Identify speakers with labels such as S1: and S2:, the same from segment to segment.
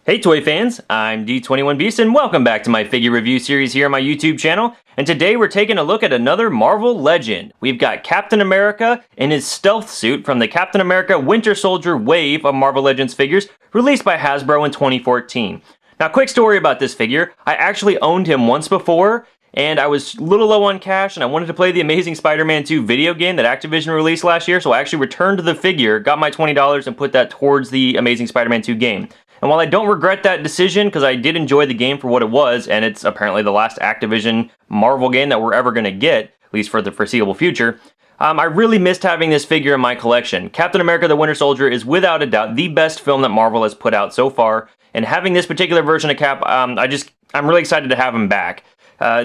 S1: Hey Toy fans, I'm D21Beast and welcome back to my figure review series here on my YouTube channel. And today we're taking a look at another Marvel legend. We've got Captain America in his stealth suit from the Captain America Winter Soldier wave of Marvel Legends figures released by Hasbro in 2014. Now, quick story about this figure. I actually owned him once before, and I was a little low on cash, and I wanted to play the Amazing Spider-Man 2 video game that Activision released last year, so I actually returned the figure, got my $20, and put that towards the Amazing Spider-Man 2 game. And while I don't regret that decision, because I did enjoy the game for what it was, and it's apparently the last Activision Marvel game that we're ever going to get, at least for the foreseeable future, I really missed having this figure in my collection. Captain America the Winter Soldier is without a doubt the best film that Marvel has put out so far, and having this particular version of Cap, I'm really excited to have him back.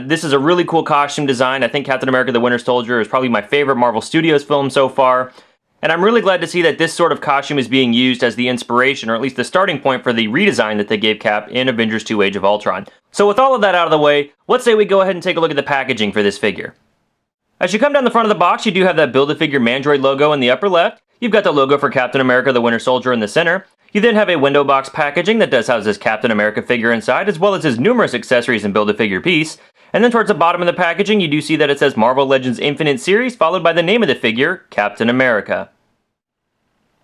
S1: This is a really cool costume design. I think Captain America the Winter Soldier is probably my favorite Marvel Studios film so far. And I'm really glad to see that this sort of costume is being used as the inspiration, or at least the starting point for the redesign that they gave Cap in Avengers 2 Age of Ultron. So with all of that out of the way, let's say we go ahead and take a look at the packaging for this figure. As you come down the front of the box, you do have that Build-A-Figure Mandroid logo in the upper left. You've got the logo for Captain America the Winter Soldier in the center. You then have a window box packaging that does house this Captain America figure inside, as well as his numerous accessories and Build-A-Figure piece. And then towards the bottom of the packaging, you do see that it says Marvel Legends Infinite Series, followed by the name of the figure, Captain America.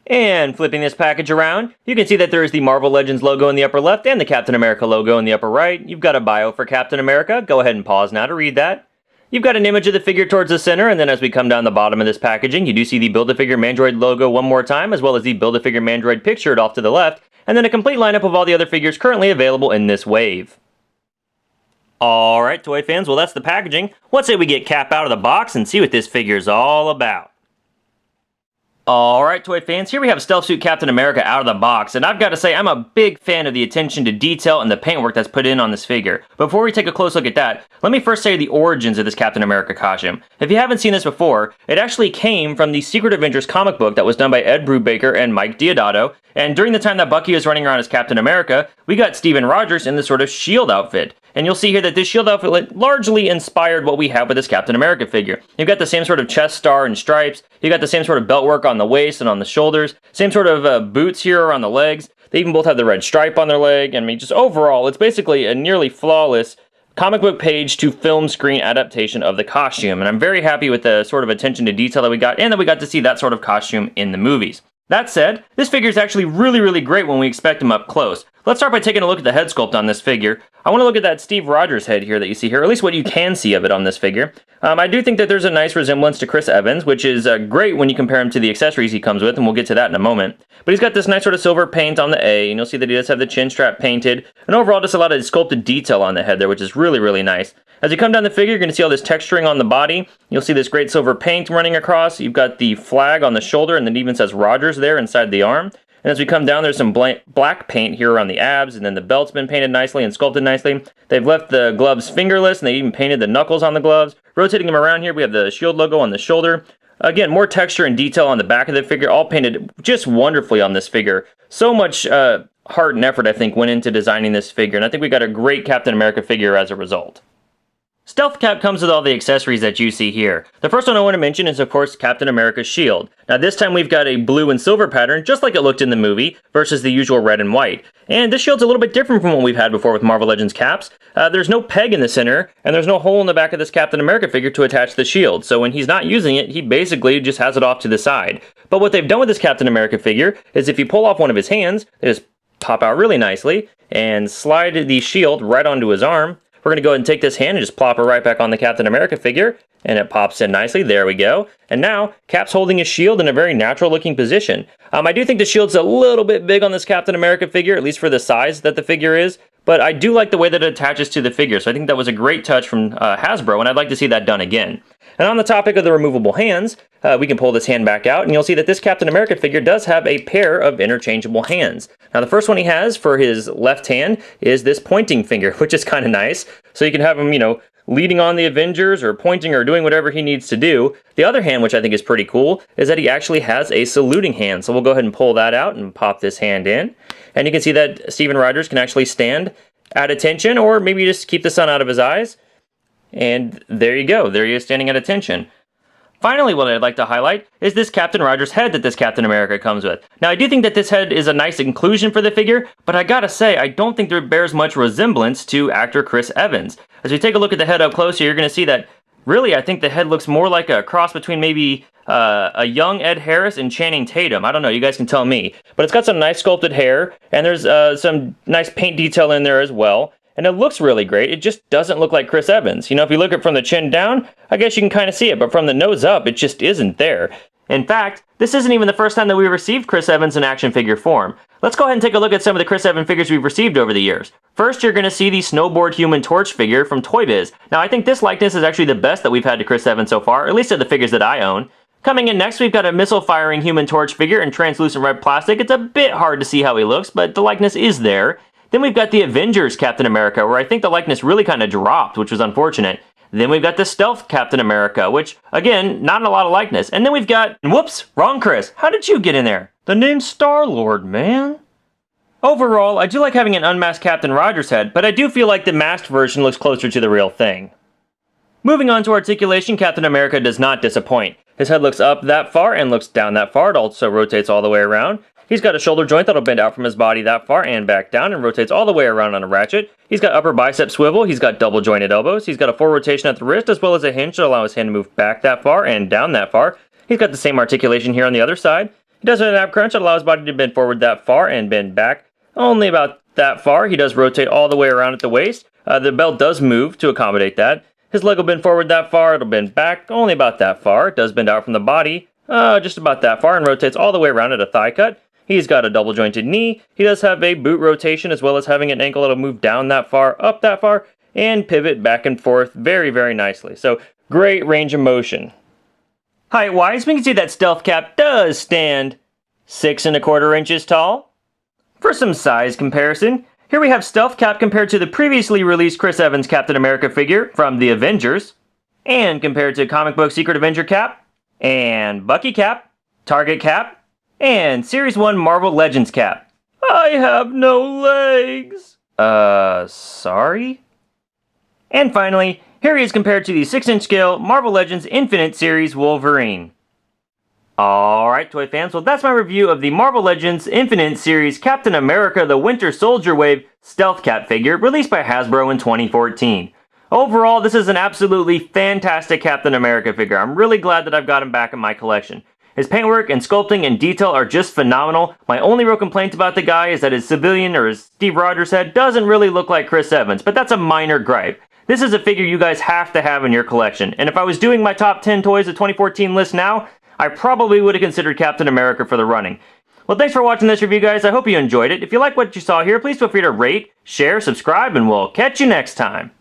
S1: And flipping this package around, you can see that there is the Marvel Legends logo in the upper left and the Captain America logo in the upper right. You've got a bio for Captain America. Go ahead and pause now to read that. You've got an image of the figure towards the center, and then as we come down the bottom of this packaging, you do see the Build-A-Figure Mandroid logo one more time, as well as the Build-A-Figure Mandroid pictured off to the left, and then a complete lineup of all the other figures currently available in this wave. Alright, toy fans, well that's the packaging. Let's say we get Cap out of the box and see what this figure's all about. Alright, toy fans, here we have Stealth Suit Captain America out of the box, and I've got to say I'm a big fan of the attention to detail and the paintwork that's put in on this figure. Before we take a close look at that, let me first say the origins of this Captain America costume. If you haven't seen this before, it actually came from the Secret Avengers comic book that was done by Ed Brubaker and Mike Deodato, and during the time that Bucky was running around as Captain America, we got Steven Rogers in this sort of shield outfit. And you'll see here that this shield outfit largely inspired what we have with this Captain America figure. You've got the same sort of chest star and stripes, you got the same sort of belt work on the waist and on the shoulders, same sort of boots here around the legs. They even both have the red stripe on their leg. I mean, just overall, it's basically a nearly flawless comic book page to film screen adaptation of the costume. And I'm very happy with the sort of attention to detail that we got, and that we got to see that sort of costume in the movies. That said, this figure is actually really great when we expect him up close. Let's start by taking a look at the head sculpt on this figure. I want to look at that Steve Rogers head here that you see here, or at least what you can see of it on this figure. I do think that there's a nice resemblance to Chris Evans, which is great when you compare him to the accessories he comes with, and we'll get to that in a moment. But he's got this nice sort of silver paint on the A, and you'll see that he does have the chin strap painted, and overall just a lot of sculpted detail on the head there, which is really nice. As you come down the figure, you're going to see all this texturing on the body. You'll see this great silver paint running across. You've got the flag on the shoulder, and then it even says Rogers there inside the arm. And as we come down, there's some black paint here around the abs, and then the belt's been painted nicely and sculpted nicely. They've left the gloves fingerless, and they even painted the knuckles on the gloves. Rotating them around here, we have the shield logo on the shoulder. Again, more texture and detail on the back of the figure, all painted just wonderfully on this figure. So much heart and effort, I think, went into designing this figure, and I think we got a great Captain America figure as a result. Stealth Cap comes with all the accessories that you see here. The first one I want to mention is, of course, Captain America's shield. Now this time we've got a blue and silver pattern, just like it looked in the movie, versus the usual red and white. And this shield's a little bit different from what we've had before with Marvel Legends caps. There's no peg in the center, and there's no hole in the back of this Captain America figure to attach the shield. So when he's not using it, he basically just has it off to the side. But what they've done with this Captain America figure is if you pull off one of his hands, they just pop out really nicely, and slide the shield right onto his arm. We're going to go ahead and take this hand and just plop it right back on the Captain America figure, and it pops in nicely. There we go. And now, Cap's holding his shield in a very natural looking position. I do think the shield's a little bit big on this Captain America figure, at least for the size that the figure is, but I do like the way that it attaches to the figure, so I think that was a great touch from Hasbro, and I'd like to see that done again. And on the topic of the removable hands, we can pull this hand back out, and you'll see that this Captain America figure does have a pair of interchangeable hands. Now the first one he has for his left hand is this pointing finger, which is kind of nice. So you can have him, leading on the Avengers or pointing or doing whatever he needs to do. The other hand, which I think is pretty cool, is that he actually has a saluting hand. So we'll go ahead and pull that out and pop this hand in. And you can see that Steven Rogers can actually stand at attention, or maybe just keep the sun out of his eyes. And there you go. There he is standing at attention. Finally, what I'd like to highlight is this Captain Rogers head that this Captain America comes with. Now, I do think that this head is a nice inclusion for the figure, but I gotta say, I don't think it bears much resemblance to actor Chris Evans. As we take a look at the head up close here, you're gonna see that, really, I think the head looks more like a cross between maybe a young Ed Harris and Channing Tatum. I don't know, you guys can tell me. But it's got some nice sculpted hair, and there's some nice paint detail in there as well. And it looks really great, it just doesn't look like Chris Evans. You know, if you look at it from the chin down, I guess you can kind of see it, but from the nose up, it just isn't there. In fact, this isn't even the first time that we received Chris Evans in action figure form. Let's go ahead and take a look at some of the Chris Evans figures we've received over the years. First, you're going to see the Snowboard Human Torch figure from Toy Biz. Now, I think this likeness is actually the best that we've had to Chris Evans so far, at least of the figures that I own. Coming in next, we've got a missile-firing Human Torch figure in translucent red plastic. It's a bit hard to see how he looks, but the likeness is there. Then we've got the Avengers Captain America, where I think the likeness really kind of dropped, which was unfortunate. Then we've got the Stealth Captain America, which, again, not a lot of likeness. And then we've got... Whoops! Wrong Chris. How did you get in there? The name's Star-Lord, man. Overall, I do like having an unmasked Captain Rogers head, but I do feel like the masked version looks closer to the real thing. Moving on to articulation, Captain America does not disappoint. His head looks up that far and looks down that far. It also rotates all the way around. He's got a shoulder joint that'll bend out from his body that far and back down and rotates all the way around on a ratchet. He's got upper bicep swivel, he's got double jointed elbows, he's got a full rotation at the wrist as well as a hinge to allow his hand to move back that far and down that far. He's got the same articulation here on the other side. He does an ab crunch that allows his body to bend forward that far and bend back only about that far. He does rotate all the way around at the waist. The belt does move to accommodate that. His leg will bend forward that far, it'll bend back only about that far. It does bend out from the body just about that far and rotates all the way around at a thigh cut. He's got a double jointed knee. He does have a boot rotation as well as having an ankle that'll move down that far, up that far, and pivot back and forth very, very nicely. So great range of motion. Height-wise, we can see that Stealth Cap does stand 6¼ inches tall. For some size comparison, here we have Stealth Cap compared to the previously released Chris Evans Captain America figure from the Avengers, and compared to comic book Secret Avenger Cap, and Bucky Cap, Target Cap, and Series 1 Marvel Legends Cap. I have no legs. Sorry? And finally, here he is compared to the 6-inch scale Marvel Legends Infinite Series Wolverine. Alright, Toy fans, well that's my review of the Marvel Legends Infinite Series Captain America the Winter Soldier Wave Stealth Cap figure released by Hasbro in 2014. Overall, this is an absolutely fantastic Captain America figure. I'm really glad that I've got him back in my collection. His paintwork and sculpting and detail are just phenomenal. My only real complaint about the guy is that his civilian or his Steve Rogers head doesn't really look like Chris Evans, but that's a minor gripe. This is a figure you guys have to have in your collection, and if I was doing my top 10 toys of 2014 list now, I probably would have considered Captain America for the running. Well, thanks for watching this review, guys. I hope you enjoyed it. If you like what you saw here, please feel free to rate, share, subscribe, and we'll catch you next time.